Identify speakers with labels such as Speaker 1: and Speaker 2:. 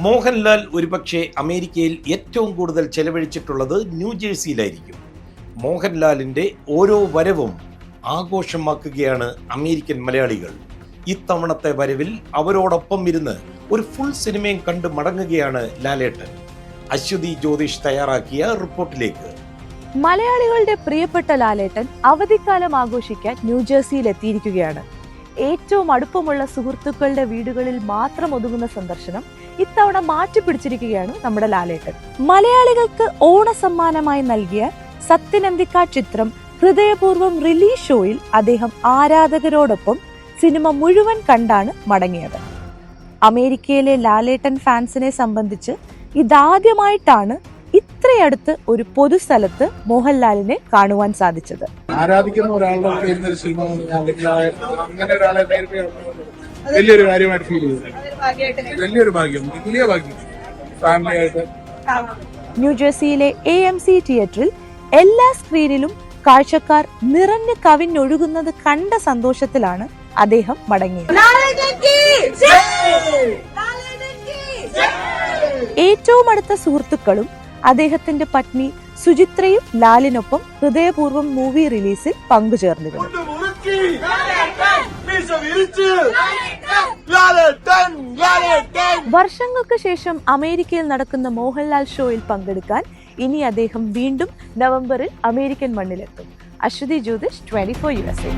Speaker 1: മോഹൻലാൽ ഒരുപക്ഷെ അമേരിക്കയിൽ ഏറ്റവും കൂടുതൽ ചെലവഴിച്ചിട്ടുള്ളത് ന്യൂജേഴ്സിയിലായിരിക്കും. മോഹൻലാലിൻ്റെ ഓരോ വരവും ആഘോഷമാക്കുകയാണ് അമേരിക്കൻ മലയാളികൾ. ഇത്തവണത്തെ വരവിൽ അവരോടൊപ്പം ഇരുന്ന് ഒരു ഫുൾ സിനിമയും കണ്ട് മടങ്ങുകയാണ് ലാലേട്ടൻ. അശ്വതി ജ്യോതിഷ് തയ്യാറാക്കിയ റിപ്പോർട്ടിലേക്ക്.
Speaker 2: മലയാളികളുടെ പ്രിയപ്പെട്ട ലാലേട്ടൻ അവധിക്കാലം ആഘോഷിക്കാൻ ന്യൂജേഴ്സിയിൽ എത്തിയിരിക്കുകയാണ്. ഏറ്റവും അടുപ്പമുള്ള സുഹൃത്തുക്കളുടെ വീടുകളിൽ മാത്രം ഒതുങ്ങുന്ന സന്ദർശനം ഇത്തവണ മാറ്റിപ്പിടിച്ചിരിക്കുകയാണ് നമ്മുടെ ലാലേട്ടൻ. മലയാളികൾക്ക് ഓണസമ്മാനമായി നൽകിയ സത്യനന്ദിക്കാട് ചിത്രം ഹൃദയപൂർവ്വം റിലീസ് ഷോയിൽ അദ്ദേഹം ആരാധകരോടൊപ്പം സിനിമ മുഴുവൻ കണ്ടാണ് മടങ്ങിയത്. അമേരിക്കയിലെ ലാലേട്ടൻ ഫാൻസിനെ സംബന്ധിച്ച് ഇതാദ്യമായിട്ടാണ് ഇത്രയടുത്ത് ഒരു പൊതുസ്ഥലത്ത് മോഹൻലാലിനെ കാണുവാൻ സാധിച്ചത്.
Speaker 3: ആരാധിക്കുന്ന ഒരാളുടെ വലിയൊരു കാര്യമായിട്ട് ഫീൽ ചെയ്തു. വലിയൊരു ഭാഗ്യം, വലിയ ഭാഗ്യം ഫാമിലിയായിട്ട്.
Speaker 2: ന്യൂജേഴ്സിയിലെ AMC തിയേറ്ററിൽ എല്ലാ സ്ക്രീനിലും കാഴ്ചക്കാർ നിറഞ്ഞു കവിഞ്ഞൊഴുകുന്നത് കണ്ട സന്തോഷത്തിലാണ് അദ്ദേഹം മടങ്ങിയത്. ഏറ്റവും അടുത്ത സുഹൃത്തുക്കളും അദ്ദേഹത്തിന്റെ പത്നി സുചിത്രയും ലാലിനൊപ്പം ഹൃദയപൂർവ്വം മൂവി റിലീസിൽ പങ്കുചേർന്നിരുന്നു. വർഷങ്ങൾക്ക് ശേഷം അമേരിക്കയിൽ നടക്കുന്ന മോഹൻലാൽ ഷോയിൽ പങ്കെടുക്കാൻ ഇനി അദ്ദേഹം വീണ്ടും നവംബറിൽ അമേരിക്കൻ മണ്ണിലെത്തും. അശ്വതി ജ്യോതിഷ്, 24 USA.